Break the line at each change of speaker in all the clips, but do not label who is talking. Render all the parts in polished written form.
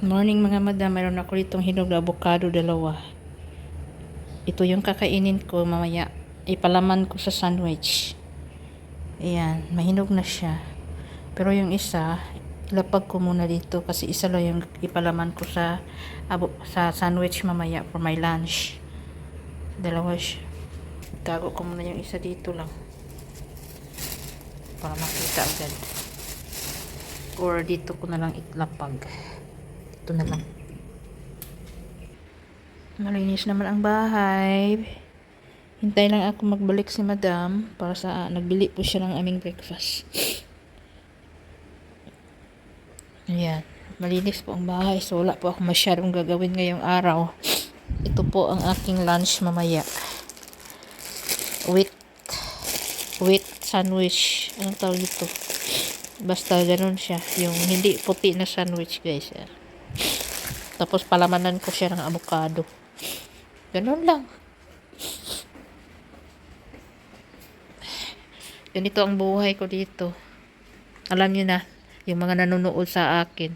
Morning mga madam, mayroon ako ditong hinog na avocado dalawa. Ito yung kakainin ko mamaya. Ipalaman ko sa sandwich. Ayan, mahinog na siya. Pero yung isa, ilapag ko muna dito kasi isa lang yung ipalaman ko sa sandwich mamaya for my lunch. Dalawa siya. Tago ko muna yung isa dito lang. Para makita agad. Or dito ko na lang itlapag. Ito na lang. Malinis naman ang bahay. Hintay lang ako magbalik si madam para sa nagbili po siya ng aming breakfast. Ayan. Malinis po ang bahay. So wala po ako masyadong gagawin ngayong araw. Ito po ang aking lunch mamaya. Wheat sandwich. Anong tawag ito? Basta ganun siya. Yung hindi puti na sandwich guys. Tapos palamanan ko siya ng avocado. Ganun lang. Ganito ang buhay ko dito. Alam niyo na, yung mga nanonood sa akin.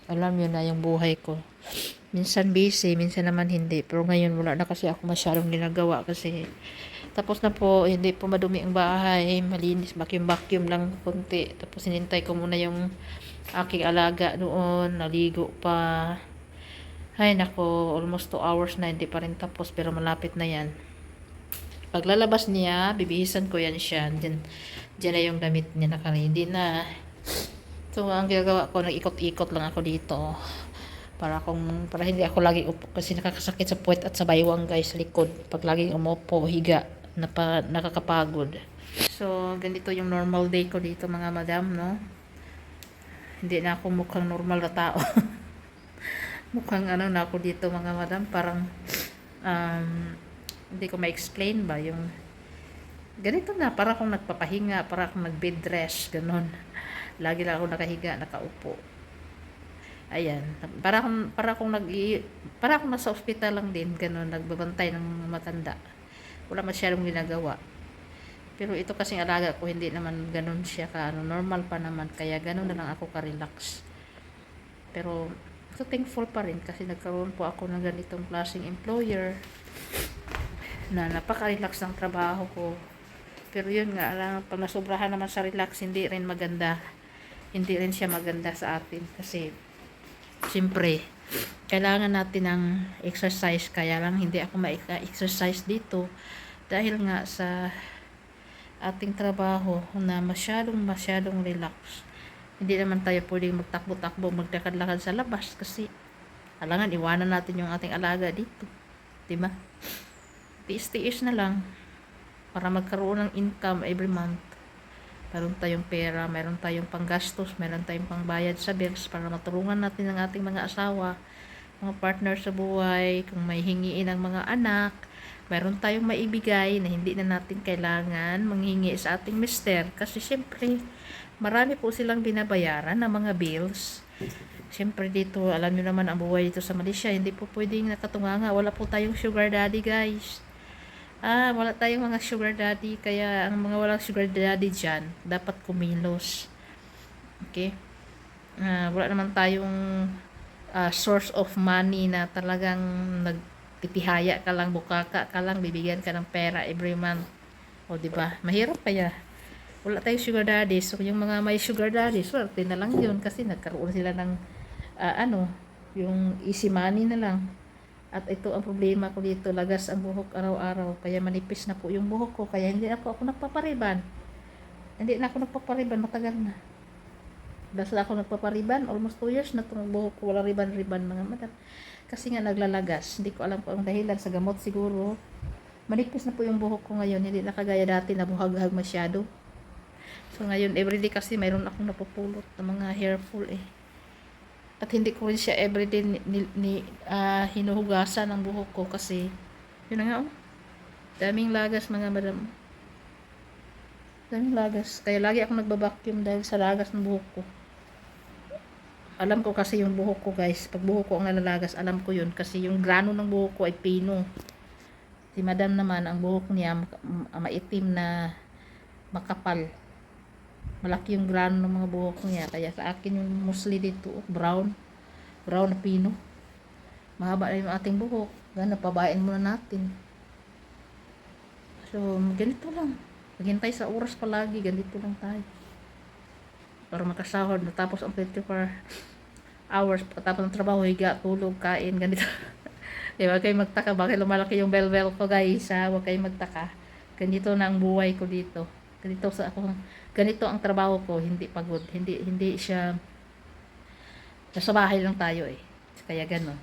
Alam niyo na yung buhay ko. Minsan busy, minsan naman hindi. Pero ngayon wala na kasi ako masyadong ginagawa kasi tapos na po, hindi po madumi ang bahay. Malinis, vacuum lang konti. Tapos hinintay ko muna yung aking alaga noon. Naligo pa. Ay nako, almost 2 hours na hindi pa rin tapos pero malapit na yan. Paglalabas niya, bibihisan ko yan siya. Diyan na yung damit niya naka-ready na. So, ang ginagawa ko, nag-ikot-ikot lang ako dito. Para hindi ako lagi upo. Kasi nakakasakit sa puwet at sa baywang guys, sa likod. Pag laging umupo, higa, nakakapagod. So, ganito yung normal day ko dito mga madam, no? Hindi na ako mukhang normal na tao. Mukhang ano na ako dito mga madam. Parang, hindi ko ma-explain ba yung ganito na, para akong nagpapahinga, para akong nag-bed rest, ganun. Lagi lang ako nakahiga, nakaupo. Ayan, para akong nasa ospital lang din, ganun, nagbabantay ng matanda. Wala masyadong ginagawa. Pero ito kasing alaga ko, hindi naman ganun siya normal pa naman, kaya ganun na lang ako ka-relax. Pero, so thankful pa rin kasi nagkaroon po ako ng ganitong klaseng employer na napaka-relax ng trabaho ko. Pero yun nga, pag nasobrahan naman sa relax, hindi rin maganda. Hindi rin siya maganda sa atin. Kasi, siyempre, kailangan natin ng exercise. Kaya lang, hindi ako ma-exercise dito. Dahil nga sa ating trabaho na masyadong relax. Hindi naman tayo pwedeng magtakbo-takbo, magdakad-lakad sa labas. Kasi, kailangan iwanan natin yung ating alaga dito. Diba? Tiis-tiis na lang para magkaroon ng income every month. Meron tayong pera, meron tayong panggastos, meron tayong pangbayad sa bills para matulungan natin ang ating mga asawa, mga partner sa buhay, kung may hingiin ang mga anak, meron tayong maibigay na hindi na natin kailangan manghingi sa ating mister. Kasi syempre, marami po silang binabayaran na mga bills. Syempre dito, alam nyo naman ang buhay dito sa Malaysia, hindi po pwedeng nakatunganga. Wala po tayong sugar daddy guys. Wala tayong mga sugar daddy, kaya ang mga walang sugar daddy dyan, dapat kumilos. Okay? Wala naman tayong source of money na talagang nagtitihaya ka lang, bukaka ka lang, bibigyan ka ng pera every month. O, diba? Mahirap kaya. Wala tayong sugar daddy. So, yung mga may sugar daddy, swerte na lang yun kasi nagkaroon sila ng, yung easy money na lang. At ito ang problema ko dito, lagas ang buhok araw-araw, kaya manipis na po yung buhok ko, kaya hindi ako nagpapariban. Hindi na ako nagpapariban, matagal na. Basta ako nagpapariban, almost 2 years na itong buhok ko, wala riban-riban mga madam. Kasi nga naglalagas, hindi ko alam kung ang dahilan, sa gamot siguro. Manipis na po yung buhok ko ngayon, hindi na kagaya dati na buhag-hag masyado. So ngayon, everyday kasi mayroon akong napupulot ng mga hair fall eh. At hindi ko rin siya everyday hinuhugasan ng buhok ko kasi yun na nga daming lagas mga madam. Daming lagas. Kaya lagi ako nagbabacuum dahil sa lagas ng buhok ko. Alam ko kasi yung buhok ko guys. Pag buhok ko ang nalalagas, alam ko yun. Kasi yung grano ng buhok ko ay pino. Si madam naman, ang buhok niya maitim na makapal. Malaki yung grano ng mga buhok niya. Kaya sa akin yung mostly dito, brown. Brown na pino. Mahaba na yung ating buhok. Gana, pabain muna natin. So, ganito lang. Maghintay sa oras palagi. Ganito lang tayo. Para makasahod. Natapos ang 24 hours. Pagkatapos ng trabaho, higa, tulog, kain. Ganito. Huwag kayong magtaka. Bakit lumalaki yung bell ko, guys. Ha? Huwag kayong magtaka. Ganito na ang buhay ko dito. Ganito ang trabaho ko. Hindi pagod. Hindi siya. Sa bahay lang tayo eh. Kaya gano'n.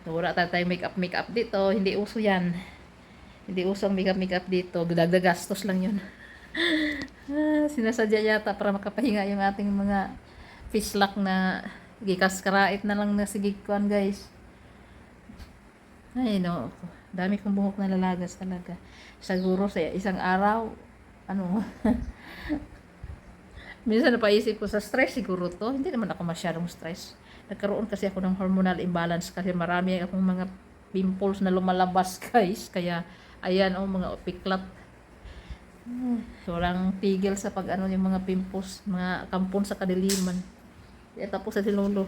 So, wala tayo make-up dito. Hindi uso yan. Hindi uso ang make-up dito. Dagdag gastos lang yun. Sinasadya yata para makapahinga yung ating mga fish-lock na gikaskarait na lang na sigikuan, guys. Ay, no. Dami kong buhok na lalagas talaga. Siguro sa isang araw, minsan napaisip ko sa stress siguro to. Hindi naman ako masyadong stress. Nagkaroon kasi ako ng hormonal imbalance kasi marami akong mga pimples na lumalabas, guys. Kaya, ayan, mga piklat. Walang tigil sa yung mga pimples, mga kampon sa kadiliman. Tapos sa silolo.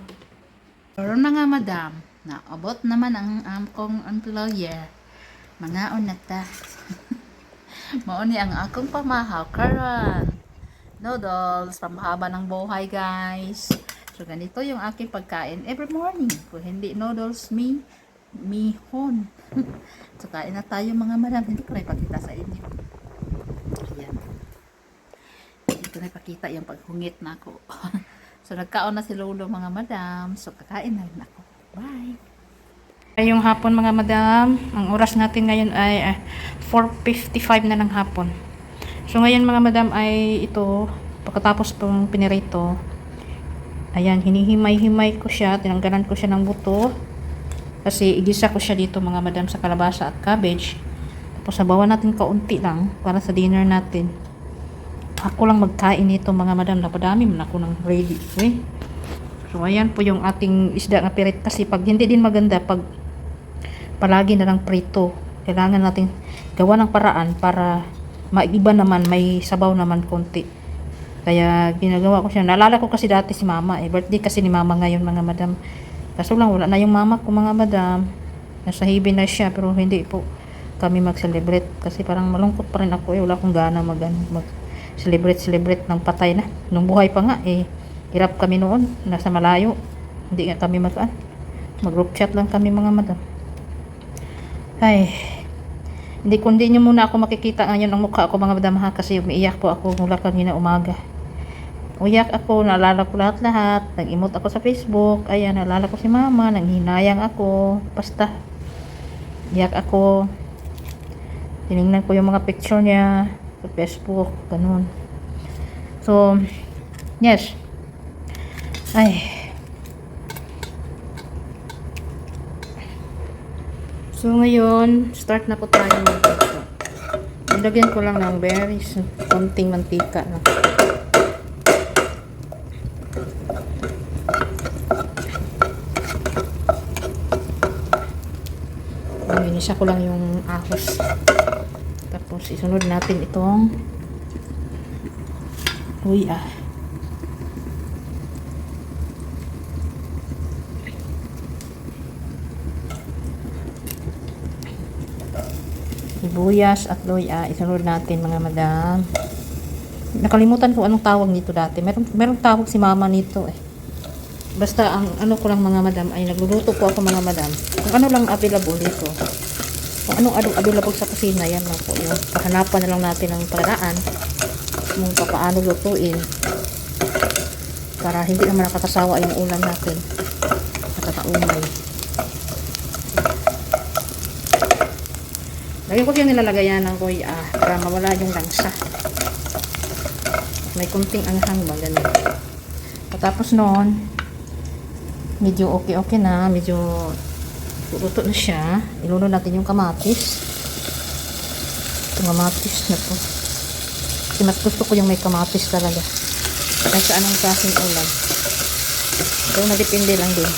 Pero mga madam, naabot naman ang akong employer. Mga unata. Mauni ang akong pamahaw karon. Noodles, pamahaba ng buhay, guys. So, ganito yung aking pagkain every morning. Kung hindi noodles, mihon. So, kain na tayo mga madam. Hindi ko na ipakita sa inyo. Ayan. Hindi ko na ipakita yung paghungit na ako. So, nagkaon na si Lolo mga madam. So, kakain na rin ako. Bye! Yung hapon mga madam, ang oras natin ngayon ay 4:55 na ng hapon. So, ngayon mga madam ay ito, pagkatapos pong pinirito, ayan, hinihimay-himay ko siya, tinanggalan ko siya ng buto. Kasi igisa ko siya dito mga madam sa kalabasa at cabbage. Tapos sabawan natin kaunti lang para sa dinner natin. Ako lang magkain nito mga madam. Napadami man ako ng ready. Okay? So ayan po yung ating isda na pirit. Kasi pag hindi din maganda, pag palagi na lang prito, kailangan natin gawa ng paraan para maiba naman, may sabaw naman konti. Kaya ginagawa ko siya. Naalala ko kasi dati si mama eh. Birthday kasi ni mama ngayon mga madam. Kaso lang wala na yung mama ko mga madam. Nasa hibi na siya pero hindi po kami mag-celebrate. Kasi parang malungkot pa rin ako eh. Wala akong gana mag-celebrate ng patay na. Nung buhay pa nga eh. Hirap kami noon. Nasa malayo. Hindi nga kami mag-group chat lang kami mga madam. Ay. Hindi nyo muna ako makikita ngayon ang mukha ko mga madam ha. Kasi umiiyak po ako mula kanina umaga. Uyak ako, naalala ko lahat-lahat. Nag-emote ako sa Facebook. Ayan, naalala ko si mama. Nanghinayang ako. Basta. Iyak ako. Tinignan ko yung mga picture niya sa Facebook. Ganun. So, yes. Ay. So, ngayon, start na po tayo. Ilagyan ko lang ng very konting mantika. No? Inisa ko lang yung ahos. Tapos isunod natin itong luya. Sibuyas at luya. Isunod natin mga madam. Nakalimutan ko anong tawag nito dati. Merong tawag si mama nito eh. Basta ang ano ko lang mga madam ay nagluluto po ako mga madam. Kung ano lang available dito. Kung anong available sa kusina, yan lang po. Yung kahanapan na lang natin ng paraan kung paano lutuin para hindi naman nakakasawa yung ulam natin. Nakakaumay. Lagyan ko yung nilalagayan ng kuya para mawala yung langsa. May kunting anghang ba ganun. Tapos noon medyo okay na, medyo luto na siya. Ilulo natin yung kamatis. Yung kamatis na to. Kasi mas gusto ko yung may kamatis talaga. Kahit sa anong klaseng ulam. Pero nadepende lang din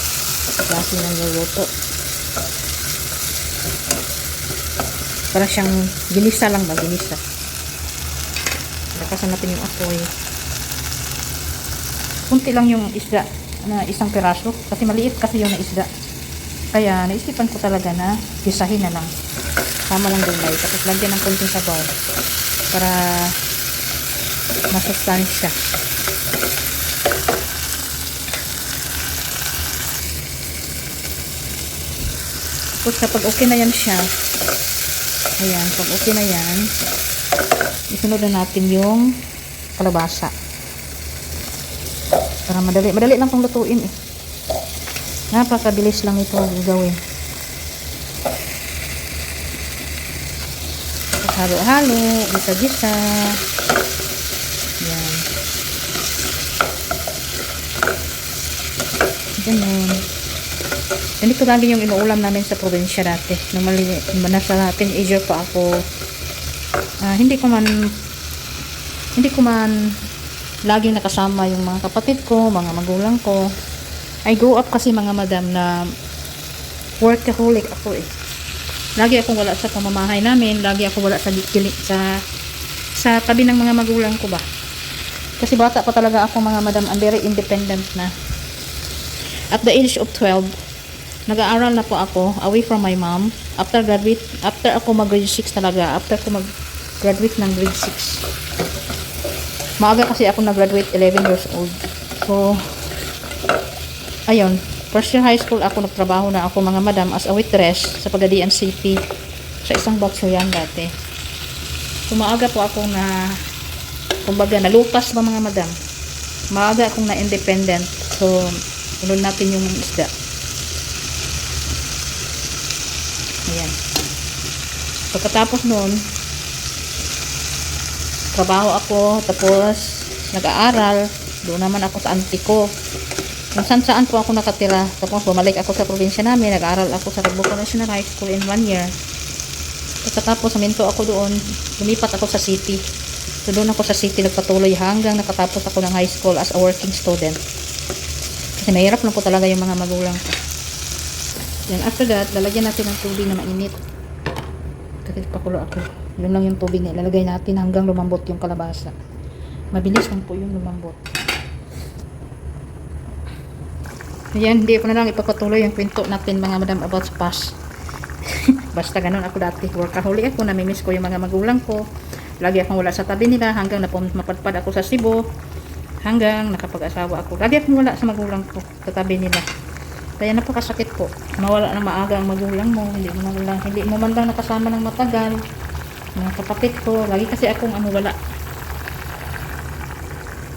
sa klase ng niluto. Para siyang ginisa lang ba? Ginisa. Lakasan natin yung apoy. Kunti lang yung isda. na isang piraso. Kasi maliit kasi yung na isda. Kaya naisipan ko talaga na pisahin na lang. Tama lang gulay. Tapos lagyan ng konting sabaw. Para masustansya. Tapos kapag okay na yan siya, ayan, pag okay na yan, isunod na natin yung kalabasa. Para madali. Madali lang itong lutuin eh. Napakabilis lang ito gawin. Halo-halo, gisa-gisa. Yan. Ganun. Ganito lagi yung inuulam namin sa probinsya dati. Nung nasa teenager pa ako, hindi ko man laging nakasama yung mga kapatid ko, mga magulang ko. I grew up kasi mga madam na workaholic ako eh. Lagi akong wala sa pamamahay namin, lagi ako wala sa tabi ng mga magulang ko ba. Kasi bata pa talaga ako mga madam, I'm very independent na. At the age of 12, nag-aaral na po ako away from my mom. After ako mag-grade 6 talaga, after ako mag-graduate ng grade 6. Maaga kasi ako nag-graduate 11 years old. So, ayun, first year high school ako nagtrabaho na ako mga madam as a waitress sa Pagadian City sa isang boxer yan dati. So, maaga po ako na kumbaga nalupas ba mga madam. Maaga akong na-independent. So, unod natin yung isda. Ayan. Pagkatapos nun, trabaho ako, tapos nag-aaral. Doon naman ako sa auntie ko. Kung saan po ako nakatira. Tapos bumalik ako sa probinsya namin. Nag-aaral ako sa Rebuco National High School in 1 year. Pagkatapos, naminto ako doon. Lumipat ako sa city. So doon ako sa city nagpatuloy hanggang nakatapos ako ng high school as a working student. Kasi mahirap na po talaga yung mga magulang ko. Then after that, lalagyan natin ng tubig na mainit. Kasi pakulo ako. Yun lang yung tubig na ilalagay natin hanggang lumambot yung kalabasa. Mabilis lang po yung lumambot. Ayan, hindi ko na lang ipapatuloy yung kwento natin mga madam about sa past. Basta ganun ako dati. Workaholic ako, namimiss ko yung mga magulang ko. Lagi akong wala sa tabi nila hanggang mapadpad ako sa Cebu. Hanggang nakapag-asawa ako. Lagi akong wala sa magulang ko, sa tabi nila. Kaya napakasakit po. Mawala na maaga ang magulang mo. Hindi mo man lang nakasama ng matagal. Mga kapatid ko. Lagi kasi akong wala.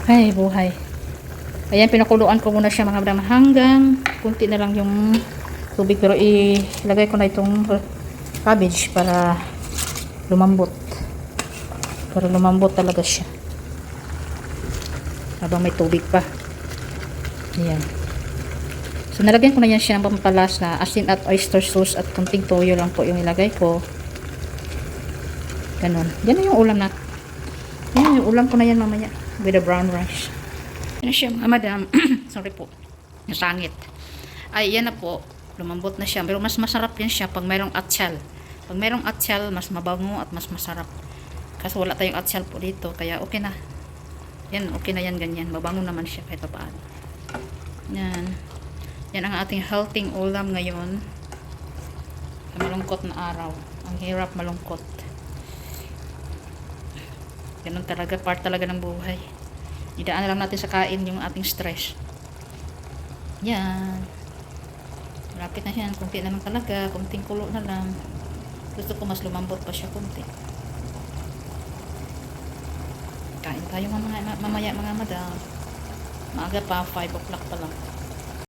Ay, buhay. Ayan, pinakuluan ko muna siya mga madam. Hanggang kunti na lang yung tubig. Pero ilagay ko na itong cabbage para lumambot. Para lumambot talaga siya. Habang may tubig pa. Ayan. So, nalagyan ko na yan siya ng pampalas na asin at oyster sauce at kunting toyo lang po yung ilagay ko. Ganon. Yan yung ulam natin. Yan yung ulam ko na yan mamaya. With the brown rice. Yan siya mga madam. Sorry po. Nasangit. Ay, yan na po. Lumambot na siya. Pero mas masarap yan siya pag mayroong atsyal. Pag mayroong atsyal, mas mabango at mas masarap. Kasi wala tayong atsyal po dito. Kaya okay na. Yan, okay na yan ganyan. Mabango naman siya kahit paano. Yan. Yan ang ating healthy ulam ngayon. Sa malungkot na araw. Ang hirap malungkot. Ganun talaga, part talaga ng buhay. Idaan na lang natin sa kain yung ating stress. Yan. Malapit na yan. Kunti na lang talaga. Kunting kulo na lang. Gusto ko mas lumambot pa siya kunti. Kain tayo mamaya mga madam. Maaga pa, 5 o'clock pa lang.